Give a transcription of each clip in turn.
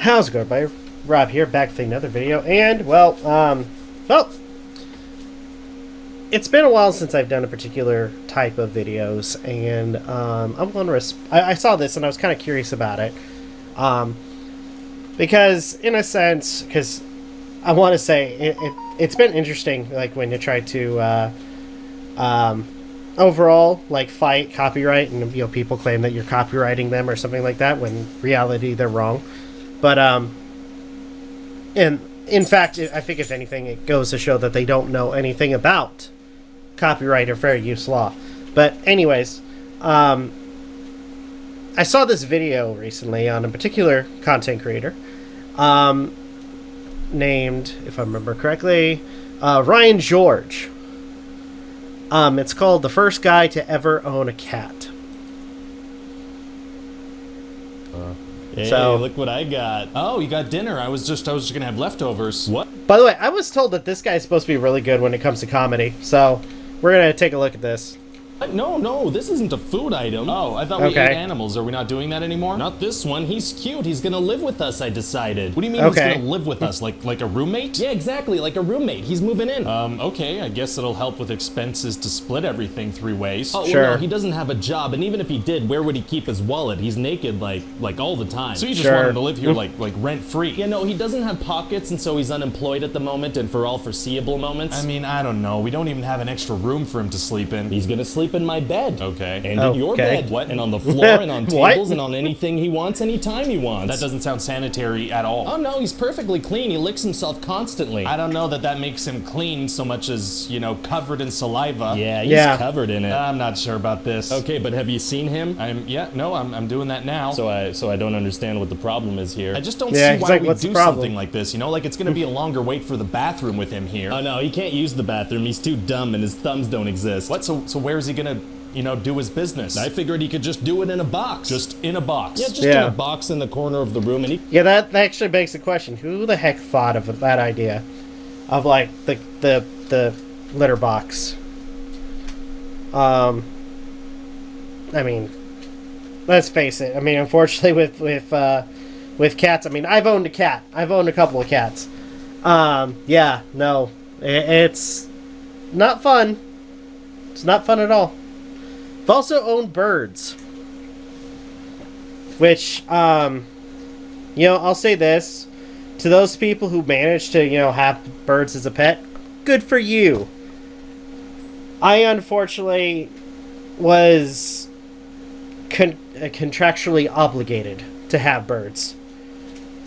How's it going, everybody? Rob here, back with another video, and, well, it's been a while since I've done a particular type of videos, and, I'm wondering, I saw this, and I was kind of curious about it, because, in a sense, because I want to say, it's been interesting, like, when you try to, overall, like, fight copyright, and, you know, people claim that you're copywriting them or something like that, when in reality they're wrong. But, and in fact, I think if anything, it goes to show that they don't know anything about copyright or fair use law. But anyways, I saw this video recently on a particular content creator, named, if I remember correctly, Ryan George. It's called The First Guy to Ever Own a Cat. Hey, so, look what I got. Oh, you got dinner. I was just gonna have leftovers. What? By the way, I was told that this guy is supposed to be really good when it comes to comedy, so we're gonna take a look at this. No, this isn't a food item. Oh, I thought we ate animals. Are we not doing that anymore? Not this one. He's cute. He's gonna live with us, I decided. What do you mean he's gonna live with us? Like a roommate? Yeah, exactly, like a roommate. He's moving in. Okay, I guess it'll help with expenses to split everything 3 ways. Oh, sure. Well, no, he doesn't have a job, and even if he did, where would he keep his wallet? He's naked like all the time. So you just want him to live here like rent-free. Yeah, no, he doesn't have pockets, and so he's unemployed at the moment and for all foreseeable moments. I mean, I don't know. We don't even have an extra room for him to sleep in. He's gonna sleep in my bed. Okay. And in your bed. What? And on the floor and on tables and on anything he wants, anytime he wants. That doesn't sound sanitary at all. Oh no, he's perfectly clean. He licks himself constantly. I don't know that makes him clean so much as, you know, covered in saliva. Yeah, he's covered in it. I'm not sure about this. Okay, but have you seen him? I'm doing that now. So I don't understand what the problem is here. I just don't see why we do something like this, you know? Like, it's gonna be a longer wait for the bathroom with him here. Oh no, he can't use the bathroom. He's too dumb and his thumbs don't exist. What? So where is he gonna, you know, do his business? I figured he could just do it in a box. Just in a box. Yeah, just in a box in the corner of the room, and yeah, that actually begs the question: who the heck thought of that idea, of like the litter box? I mean, let's face it. I mean, unfortunately, with cats. I mean, I've owned a cat. I've owned a couple of cats. Yeah, no, it's not fun. It's not fun at all. I've also owned birds, which, you know, I'll say this, to those people who manage to, you know, have birds as a pet, good for you. I, unfortunately, was contractually obligated to have birds,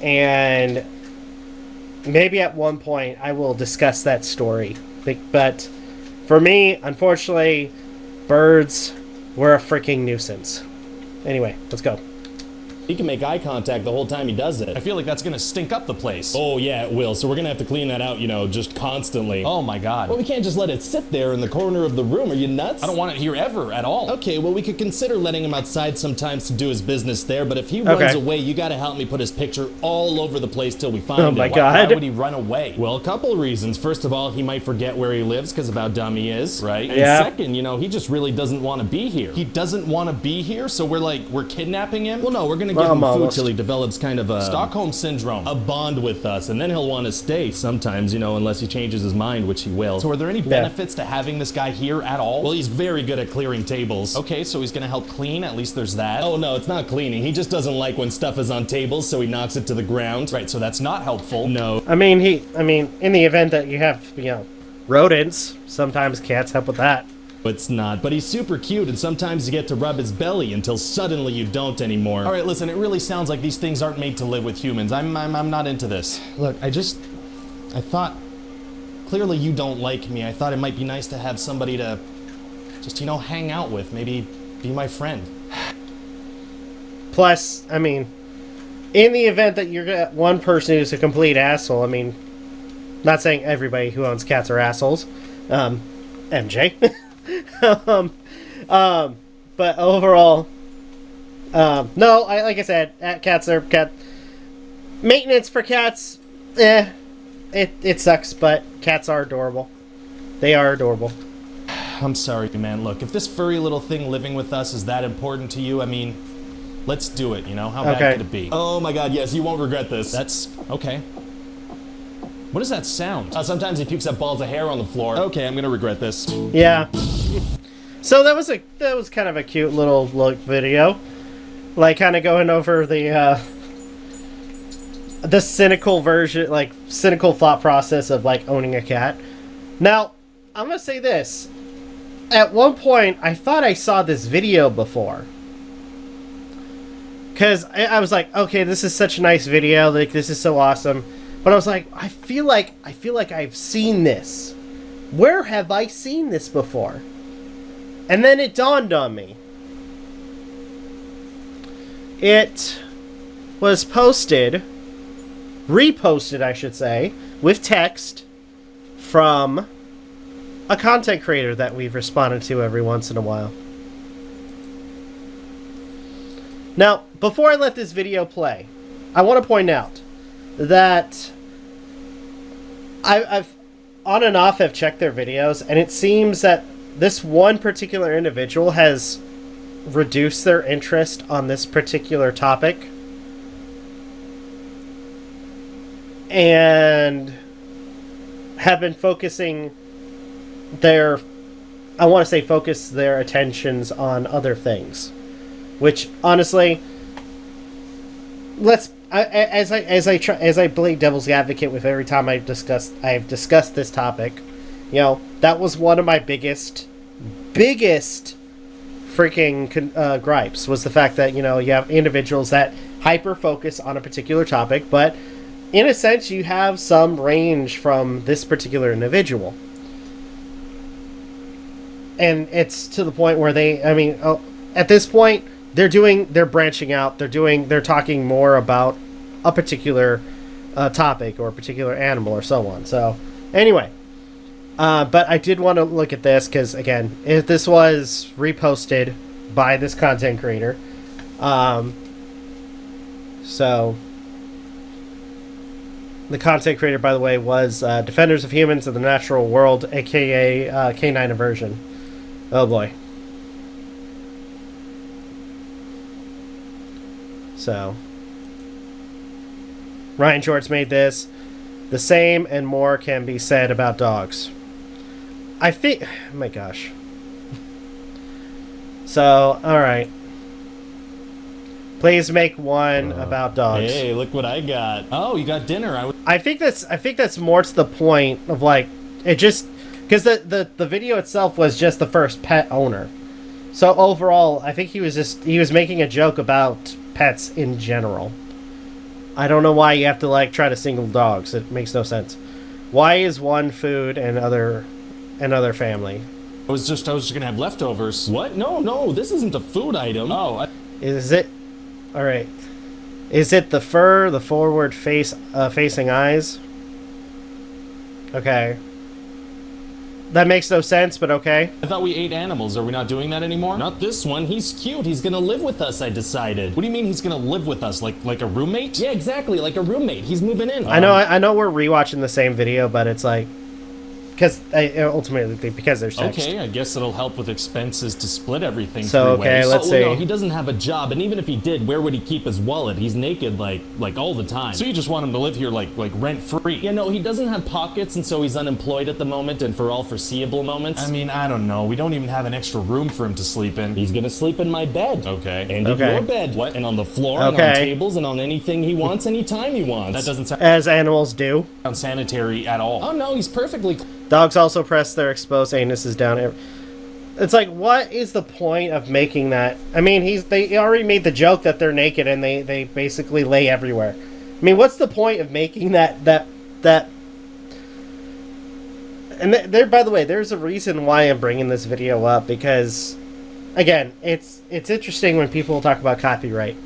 and maybe at one point I will discuss that story, but for me, unfortunately, birds were a freaking nuisance. Anyway, let's go. He can make eye contact the whole time he does it. I feel like that's gonna stink up the place. Oh yeah, it will. So we're gonna have to clean that out, you know, just constantly. Oh my god. Well, we can't just let it sit there in the corner of the room. Are you nuts? I don't want it here ever at all. Okay, well, we could consider letting him outside sometimes to do his business there, but if he runs away, you gotta help me put his picture all over the place till we find him. Oh my god. Why would he run away? Well, a couple of reasons. First of all, he might forget where he lives because of how dumb he is, right? And second, you know, he just really doesn't want to be here. He doesn't want to be here, so we're kidnapping him? Well, no, we're gonna give him food till he develops kind of a Stockholm syndrome, a bond with us, and then he'll want to stay sometimes, you know, unless he changes his mind, which he will. So are there any benefits to having this guy here at all? Well, he's very good at clearing tables. Okay, so he's gonna help clean, at least there's that. Oh no, it's not cleaning. He just doesn't like when stuff is on tables, so he knocks it to the ground. Right, so that's not helpful. No. I mean, in the event that you have, you know, rodents, sometimes cats help with that. It's not, but he's super cute, and sometimes you get to rub his belly until suddenly you don't anymore. All right, listen, it really sounds like these things aren't made to live with humans. I'm not into this. Look, I thought, clearly you don't like me. I thought it might be nice to have somebody to just, you know, hang out with, maybe be my friend. Plus, I mean, in the event that you're one person who's a complete asshole, I mean, not saying everybody who owns cats are assholes, MJ. But overall, no, like I said, cats are maintenance for cats. It sucks, but cats are adorable. They are adorable. I'm sorry, man. Look, if this furry little thing living with us is that important to you, I mean, Let's do it, you know? How bad could it be? Oh my god, yes, you won't regret this. That's... okay. What is that sound? Sometimes he pukes up balls of hair on the floor. Okay, I'm gonna regret this. Yeah. So that was kind of a cute little video. Like, kind of going over the cynical version, like, cynical thought process of, like, owning a cat. Now, I'm gonna say this. At one point, I thought I saw this video before. Because I was like, okay, this is such a nice video. Like, this is so awesome. But I was like, I feel like I've seen this. Where have I seen this before? And then it dawned on me. It was reposted, I should say, with text from a content creator that we've responded to every once in a while. Now, before I let this video play, I want to point out that I've on and off have checked their videos, and it seems that this one particular individual has reduced their interest on this particular topic. And have been focusing their attentions on other things. Which, honestly, as I play devil's advocate with every time I've discussed this topic, you know, that was one of my biggest freaking gripes, was the fact that, you know, you have individuals that hyper focus on a particular topic, but in a sense you have some range from this particular individual. And it's to the point where at this point, they're branching out. They're talking more about a particular topic or a particular animal or so on. So, anyway, but I did want to look at this because, again, if this was reposted by this content creator, so the content creator, by the way, was Defenders of Humans in the Natural World, aka Canine Aversion. Oh boy. So, Ryan Shorts made this. The same and more can be said about dogs. I think... oh my gosh. So, alright. Please make one about dogs. Hey, look what I got. Oh, you got dinner. I think that's more to the point of, like, it just... because the video itself was just the first pet owner. So overall, I think he was making a joke about pets in general. I don't know why you have to, like, try to single dogs. It makes no sense. Why is one food and other family? I was just gonna have leftovers. What? No, this isn't a food item. Oh, is it? All right. Is it the fur, the forward facing eyes? Okay. That makes no sense, but okay. I thought we ate animals. Are we not doing that anymore? Not this one. He's cute. He's gonna live with us, I decided. What do you mean he's gonna live with us? Like a roommate? Yeah, exactly. Like a roommate. He's moving in. I know we're rewatching the same video, but it's like... ultimately, because there's text. Okay, I guess it'll help with expenses to split everything so, three ways. Let's see. No, he doesn't have a job, and even if he did, where would he keep his wallet? He's naked, like all the time. So you just want him to live here, like rent-free? Yeah, no, he doesn't have pockets, and so he's unemployed at the moment, and for all foreseeable moments. I mean, I don't know. We don't even have an extra room for him to sleep in. He's gonna sleep in my bed. Okay. And in your bed. What? And on the floor, and on tables, and on anything he wants, anytime he wants. That doesn't sound... as animals do. ...unsanitary at all. Oh, no, he's perfectly... Dogs also press their exposed anuses down. It's like, what is the point of making that? I mean, they already made the joke that they're naked and they basically lay everywhere. I mean, what's the point of making that? And there, by the way, there's a reason why I'm bringing this video up, because, again, it's interesting when people talk about copyright.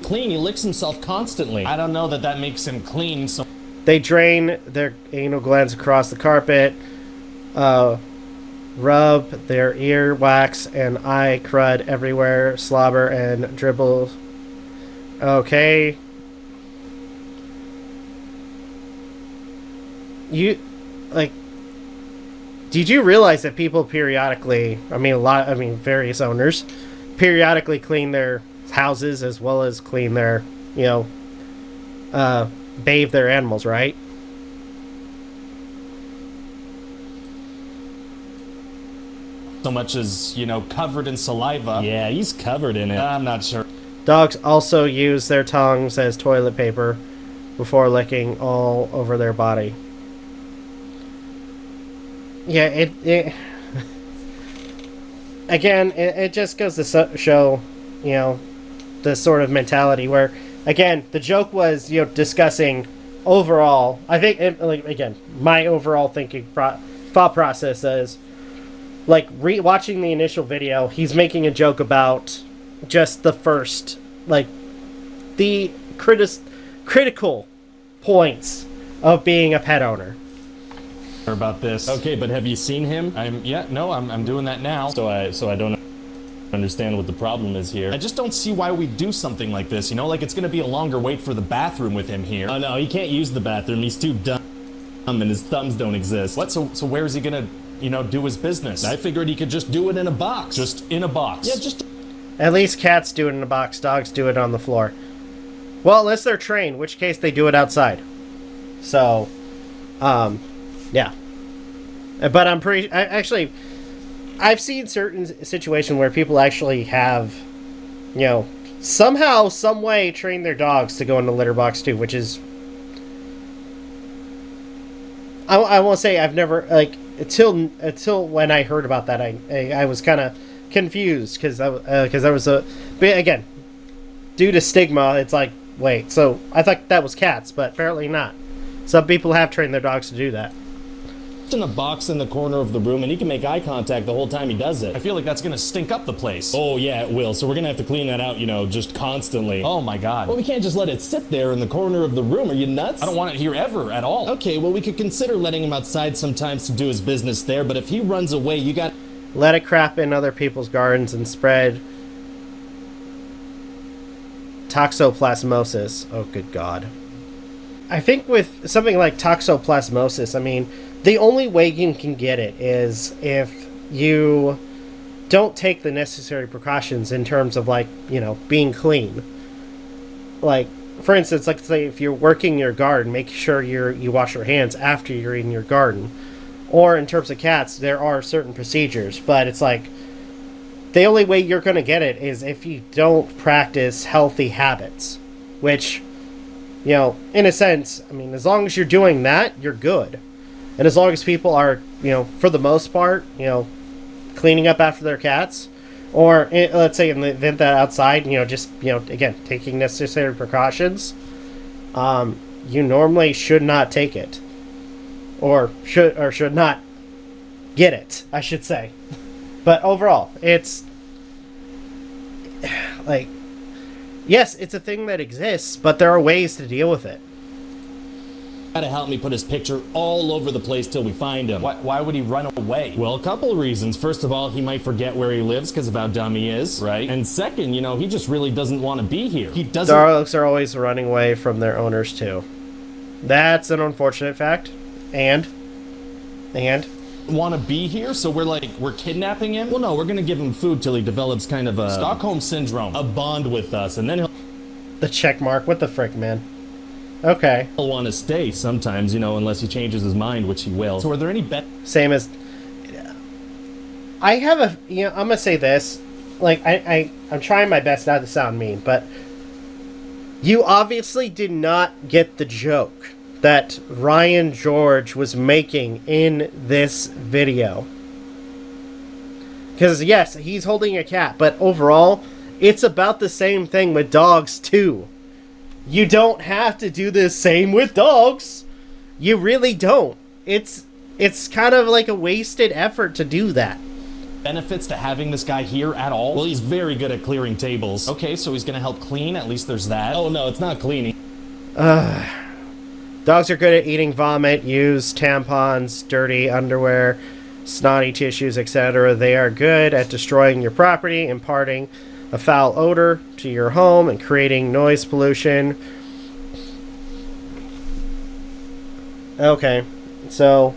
Clean, he licks himself constantly. I don't know that makes him clean, so... They drain their anal glands across the carpet, rub their ear wax and eye crud everywhere, slobber and dribble. Okay. Did you realize that people periodically, various owners, periodically clean their houses as well as clean their, bathe their animals, right? So much as, covered in saliva. Yeah, he's covered in it. I'm not sure. Dogs also use their tongues as toilet paper before licking all over their body. Yeah, it again, it just goes to show, the sort of mentality where, again, the joke was, discussing overall. I think, again, my overall thought process is, like, watching the initial video, he's making a joke about just the first, like, the critical points of being a pet owner. About this. Okay, but have you seen him? I'm doing that now. So I don't understand what the problem is here. I just don't see why we do something like this, like it's gonna be a longer wait for the bathroom with him here. Oh no, he can't use the bathroom. He's too dumb and his thumbs don't exist. What? So where is he gonna, do his business? I figured he could just do it in a box. Just in a box. Yeah, just... At least cats do it in a box. Dogs do it on the floor. Well, unless they're trained, in which case they do it outside. So, yeah. But I've seen certain situations where people actually have, somehow, some way train their dogs to go in the litter box too, which is, I won't say I've never, like, until when I heard about that, I was kind of confused because there was a, but again, due to stigma, it's like, wait, so I thought that was cats, but apparently not. Some people have trained their dogs to do that. In a box in the corner of the room, and he can make eye contact the whole time he does it. I feel like that's gonna stink up the place. Oh yeah, it will. So we're gonna have to clean that out, just constantly. Oh my god. Well, we can't just let it sit there in the corner of the room. Are you nuts? I don't want it here ever at all. Okay, well, we could consider letting him outside sometimes to do his business there, but if he runs away, you got... Let it crap in other people's gardens and spread toxoplasmosis. Oh, good god. I think with something like toxoplasmosis, I mean, the only way you can get it is if you don't take the necessary precautions in terms of, like, being clean. Like, for instance, like, say if you're working your garden, make sure you wash your hands after you're in your garden. Or in terms of cats, there are certain procedures, but it's like the only way you're going to get it is if you don't practice healthy habits, which, in a sense, I mean, as long as you're doing that, you're good. And as long as people are, for the most part, cleaning up after their cats, or let's say in the event that outside, just, again, taking necessary precautions, you normally should not take it. Or should not get it, I should say. But overall, it's like, yes, it's a thing that exists, but there are ways to deal with it. Gotta help me put his picture all over the place till we find him. Why would he run away? Well, a couple of reasons. First of all, he might forget where he lives because of how dumb he is. Right. And second, he just really doesn't want to be here. He doesn't... Dogs are always running away from their owners, too. That's an unfortunate fact. And want to be here, so we're kidnapping him? Well, no, we're gonna give him food till he develops kind of a Stockholm syndrome, a bond with us, and then he'll... The check mark, what the frick, man? Okay. He'll want to stay sometimes, unless he changes his mind, which he will. So are there any Same as... I have a... I'm gonna say this. Like, I'm trying my best not to sound mean, but... You obviously did not get the joke that Ryan George was making in this video. Because, yes, he's holding a cat, but overall, it's about the same thing with dogs, too. You don't have to do the same with dogs. You really don't. It's kind of like a wasted effort to do that. Benefits to having this guy here at all? Well, he's very good at clearing tables. Okay, so he's gonna help clean, at least there's that. Oh no, it's not cleaning. Dogs are good at eating vomit, used tampons, dirty underwear, snotty tissues, etc. They are good at destroying your property, imparting a foul odor to your home, and creating noise pollution. Okay, so...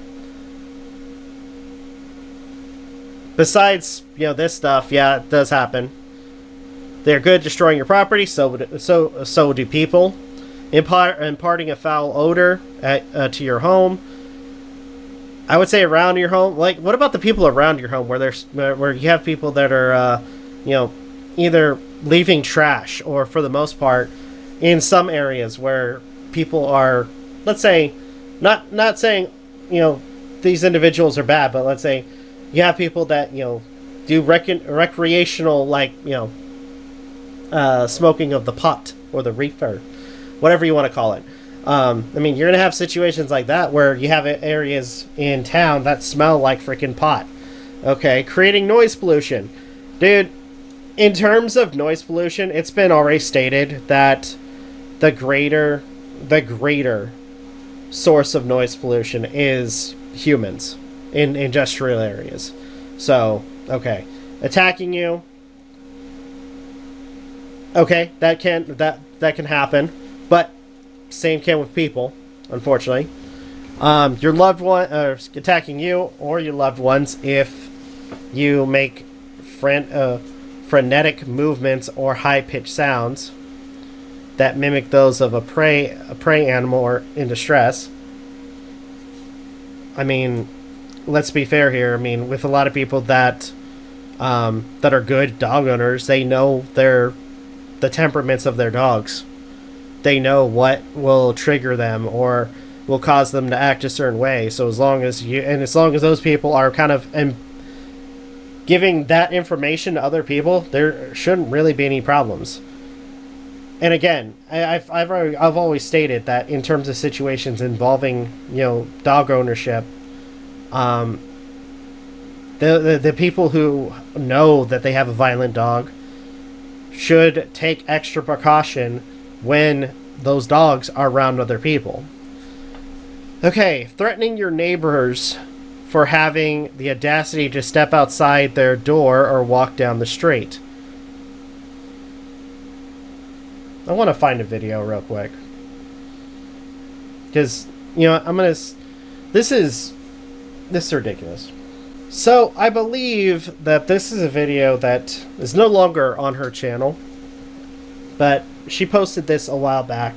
Besides, this stuff, yeah, it does happen. They're good destroying your property, so do people. Imparting a foul odor to your home. I would say around your home. Like, what about the people around your home where you have people that are, either leaving trash or, for the most part, in some areas where people are, let's say, not saying, these individuals are bad, but let's say you have people that, do recreational, like, smoking of the pot or the reefer, whatever you want to call it. You're going to have situations like that where you have areas in town that smell like freaking pot. Okay, creating noise pollution. Dude, in terms of noise pollution, it's been already stated that the greater source of noise pollution is humans in industrial areas. So, okay, attacking you. Okay, that can happen, but same can with people, unfortunately. Your loved one attacking you or your loved ones if you make frenetic movements or high-pitched sounds that mimic those of a prey animal or in distress. Let's be fair here. With a lot of people that are good dog owners, they know the temperaments of their dogs. They know what will trigger them or will cause them to act a certain way. So as long as those people are kind of giving that information to other people, there shouldn't really be any problems. And again, I've always stated that in terms of situations involving dog ownership, the people who know that they have a violent dog should take extra precaution when those dogs are around other people. Okay, threatening your neighbors for having the audacity to step outside their door or walk down the street. I want to find a video real quick. Because, this is ridiculous. So, I believe that this is a video that is no longer on her channel. But she posted this a while back.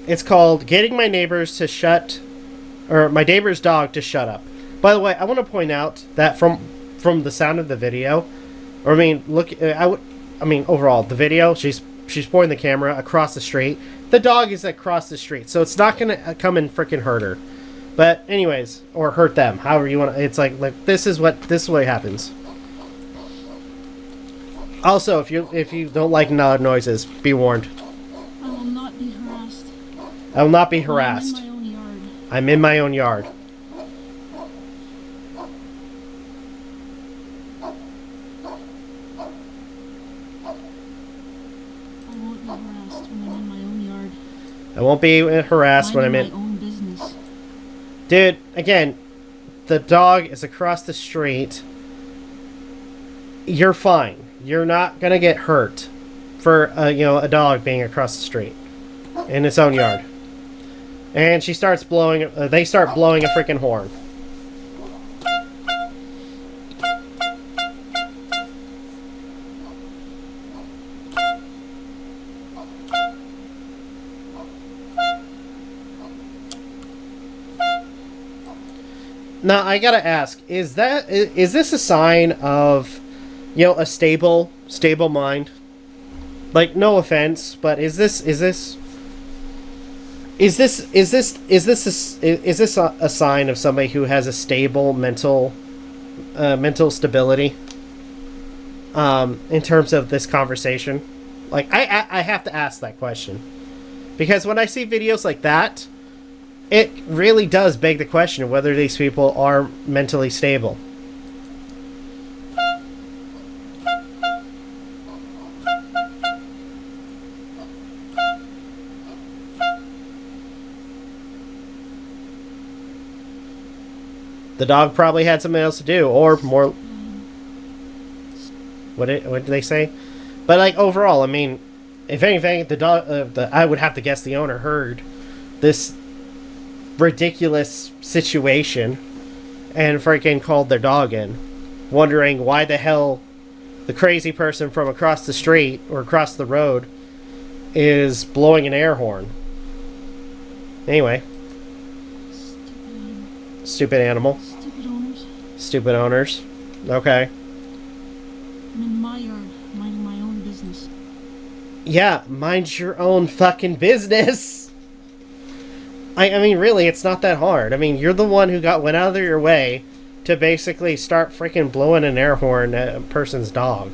It's called Getting My Neighbor's My Neighbor's Dog to Shut Up. By the way, I want to point out that from the sound of the video, overall, the video, she's pointing the camera across the street. The dog is across the street, so it's not going to come and freaking hurt her. But anyways, or hurt them, however you want to. It's like this is what happens. Also, if you don't like loud noises, be warned. I will not be harassed. I will not be harassed. I'm in my own yard. I won't be harassed when I'm in my own business. Dude, again, the dog is across the street. You're fine. You're not gonna get hurt for a dog being across the street in its own yard. And she starts blowing. They start blowing a freaking horn. Now I gotta ask: is this a sign of, a stable mind? Like, no offense, but is this a sign of somebody who has a stable mental stability? In terms of this conversation, like I have to ask that question, because when I see videos like that, it really does beg the question of whether these people are mentally stable. The dog probably had something else to do, or more. What did they say? But like overall, if anything, the dog. I would have to guess the owner heard this ridiculous situation and freaking called their dog in, wondering why the hell the crazy person from across the street or across the road is blowing an air horn. Anyway. Stupid animal. Stupid owners. Stupid owners. Okay. I'm in my yard, minding my own business. Yeah, mind your own fucking business. I mean, really, it's not that hard. I mean, you're the one who went out of your way to basically start freaking blowing an air horn at a person's dog.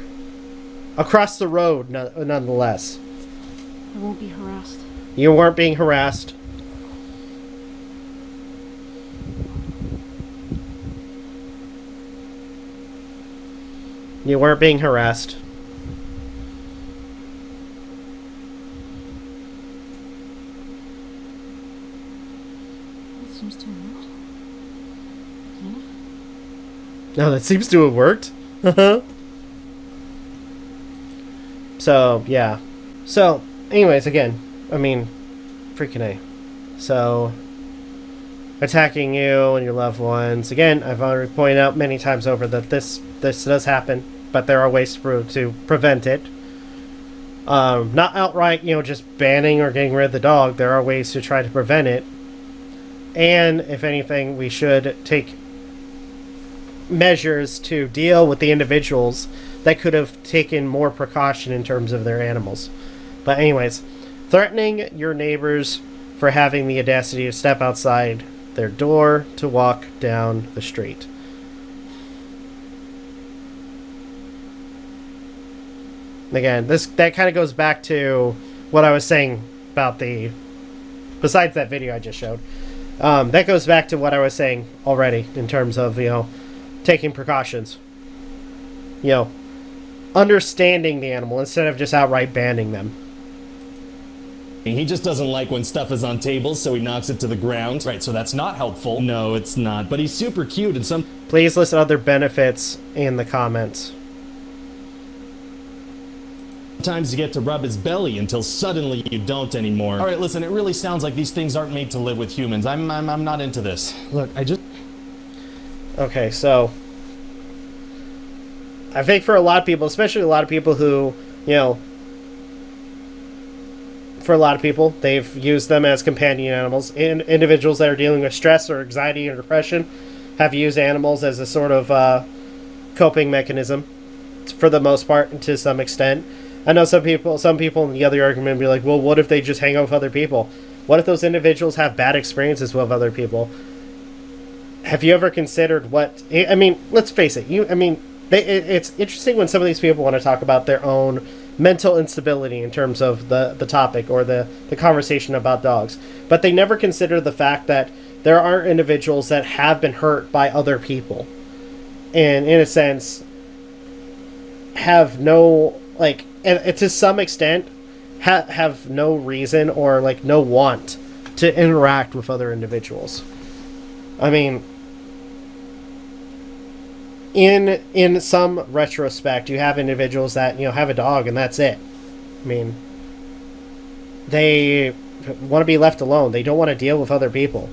Across the road, nonetheless. I won't be harassed. You weren't being harassed. You weren't being harassed. That seems to have worked. Kinda. No, that seems to have worked. So, yeah. So, anyways, again, I mean, freaking A. So, attacking you and your loved ones. Again, I've already pointed out many times over that this does happen, but there are ways to prevent it. Not outright, just banning or getting rid of the dog. There are ways to try to prevent it. And, if anything, we should take measures to deal with the individuals that could have taken more precaution in terms of their animals. But anyways, threatening your neighbors for having the audacity to step outside their door to walk down the street. Again, that kind of goes back to what I was saying about besides that video I just showed. That goes back to what I was saying already in terms of, taking precautions. Understanding the animal instead of just outright banning them. He just doesn't like when stuff is on tables, so he knocks it to the ground. Right, so that's not helpful. No, it's not. But he's super cute and Please list other benefits in the comments. sometimes you get to rub his belly until suddenly you don't anymore. Alright, listen, it really sounds like these things aren't made to live with humans. I'm not into this. Look, Okay, so I think for a lot of people, especially a lot of people who, for a lot of people, they've used them as companion animals. Individuals that are dealing with stress or anxiety or depression have used animals as a sort of coping mechanism, for the most part, and to some extent. I know some people in the other argument be like, well, what if they just hang out with other people? What if those individuals have bad experiences with other people? Have you ever considered I mean, let's face it. It's interesting when some of these people want to talk about their own mental instability in terms of the topic or the conversation about dogs. But they never consider the fact that there are individuals that have been hurt by other people. And in a sense, have no, and to some extent, have no reason or, no want to interact with other individuals. I mean, in some retrospect, you have individuals that, have a dog and that's it. I mean, they want to be left alone. They don't want to deal with other people.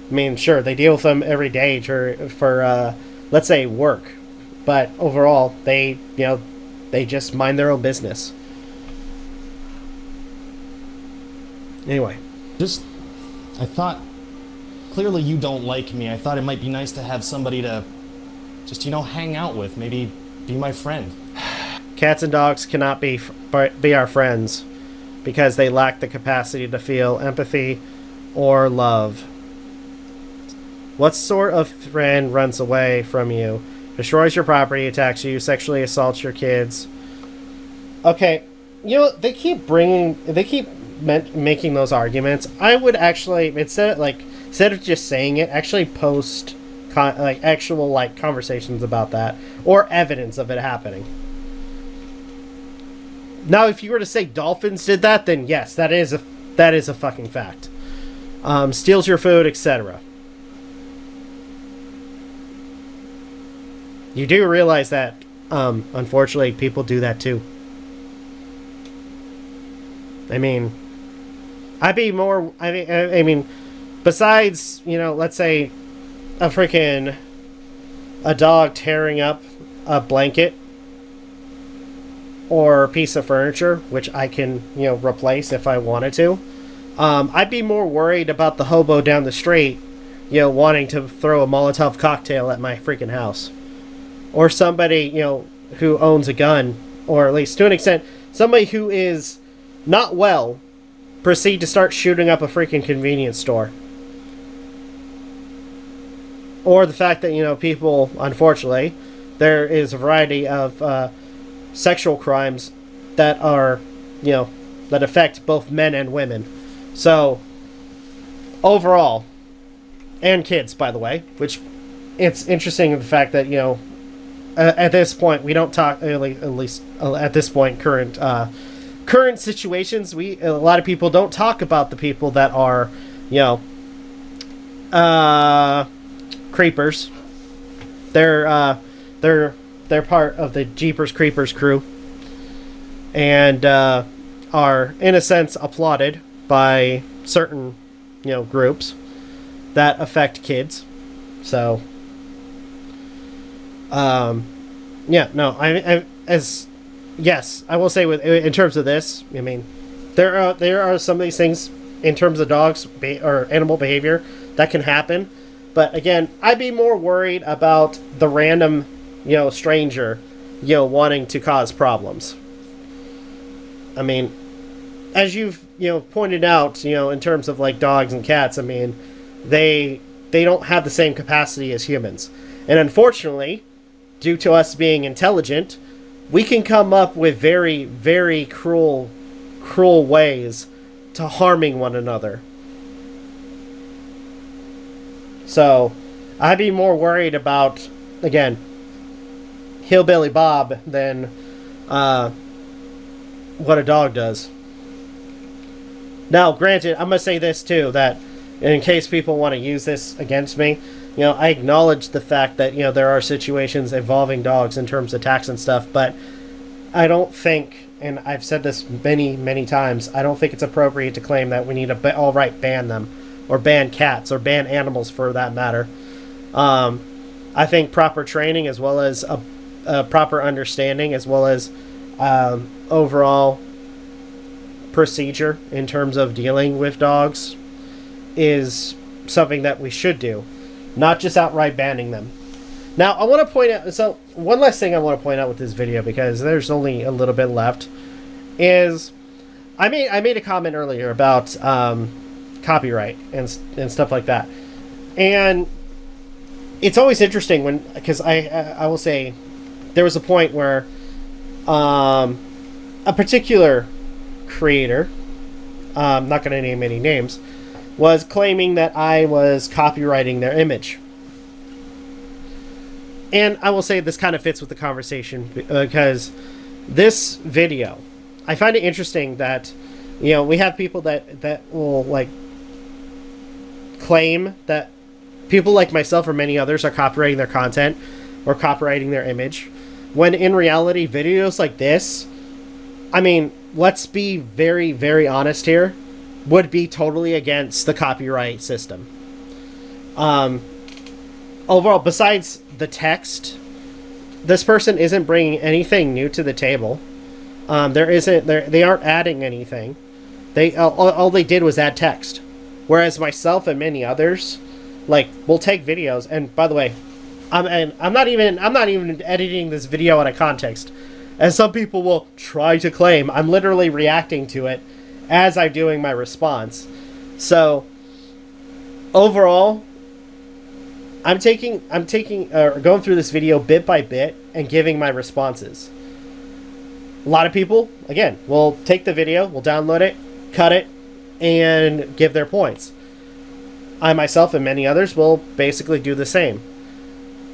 I mean, sure, they deal with them every day for let's say, work. But overall, they just mind their own business. Anyway. I thought, clearly you don't like me. I thought it might be nice to have somebody to just, hang out with. Maybe be my friend. Cats and dogs cannot be our friends because they lack the capacity to feel empathy or love. What sort of friend runs away from you, destroys your property, attacks you, sexually assaults your kids? Okay, they keep making those arguments. I would actually, instead of just saying it, actually post actual conversations about that or evidence of it happening. Now, if you were to say dolphins did that, then yes, that is a fucking fact. Steals your food, etc. You do realize that, unfortunately, people do that too. I mean, besides, let's say a dog tearing up a blanket or piece of furniture, which I can, replace if I wanted to. I'd be more worried about the hobo down the street, wanting to throw a Molotov cocktail at my freaking house. Or somebody, who owns a gun, or at least to an extent, somebody who is not well, proceed to start shooting up a freaking convenience store. Or the fact that, people, unfortunately, there is a variety of sexual crimes that are, that affect both men and women. So, overall, and kids, by the way, which it's interesting the fact that, at this point, we don't talk, at least at this point, current situations, a lot of people don't talk about the people that are, creepers. They're part of the Jeepers Creepers crew, and are in a sense applauded by certain groups that affect kids. So yes, I will say in terms of this, I mean, there are some of these things in terms of dogs or animal behavior that can happen. But again, I'd be more worried about the random, stranger, wanting to cause problems. I mean, as you've, pointed out, in terms of like dogs and cats, I mean, they don't have the same capacity as humans. And unfortunately, due to us being intelligent, we can come up with very, very cruel ways to harming one another. So, I'd be more worried about, again, Hillbilly Bob than what a dog does. Now, granted, I'm going to say this too, that in case people want to use this against me, I acknowledge the fact that, there are situations involving dogs in terms of attacks and stuff, but I don't think, and I've said this many, many times, I don't think it's appropriate to claim that we need to outright ban them, or ban cats, or ban animals for that matter. I think proper training, as well as a proper understanding, as well as overall procedure in terms of dealing with dogs, is something that we should do, not just outright banning them. Now, I want to point out, so one last thing I want to point out with this video, because there's only a little bit left, is I made a comment earlier about copyright and stuff like that, and it's always interesting because I will say there was a point where a particular creator, I'm not going to name any names, was claiming that I was copywriting their image. And I will say this kind of fits with the conversation, because this video, I find it interesting that, we have people that will, like, claim that people like myself or many others are copyrighting their content or copyrighting their image, when in reality, videos like this, I mean, let's be very, very honest here, would be totally against the copyright system. Overall, besides the text, this person isn't bringing anything new to the table. They aren't adding anything. All they did was add text. Whereas myself and many others, like, will take videos, and by the way, I'm not even editing this video out of context, as some people will try to claim. I'm literally reacting to it as I'm doing my response. So overall, I'm going through this video bit by bit and giving my responses. A lot of people, again, will take the video, will download it, cut it, and give their points. I myself and many others will basically do the same.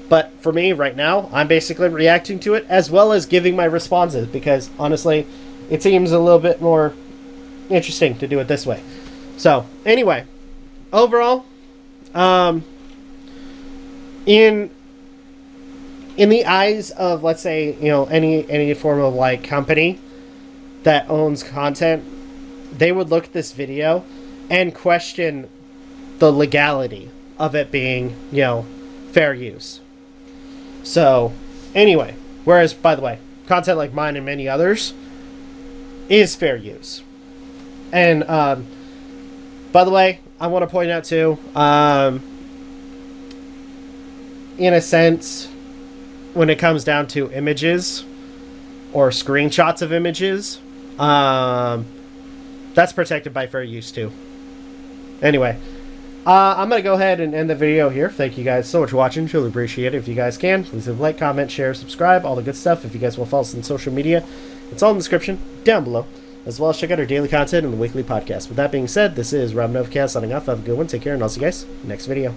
But for me, right now, I'm basically reacting to it as well as giving my responses, because honestly, it seems a little bit more interesting to do it this way. So, anyway, overall, in the eyes of, let's say, any form of, like, company that owns content, they would look at this video and question the legality of it being, fair use. So, anyway, whereas, by the way, content like mine and many others is fair use. And by the way, I want to point out too, in a sense, when it comes down to images or screenshots of images, that's protected by fair use too. Anyway, I'm going to go ahead and end the video here. Thank you guys so much for watching. Truly appreciate it. If you guys can, please leave a like, comment, share, subscribe, all the good stuff. If you guys will follow us on social media, it's all in the description down below, as well as check out our daily content and the weekly podcast. With that being said, this is Rob Novakast signing off. Have a good one. Take care, and I'll see you guys next video.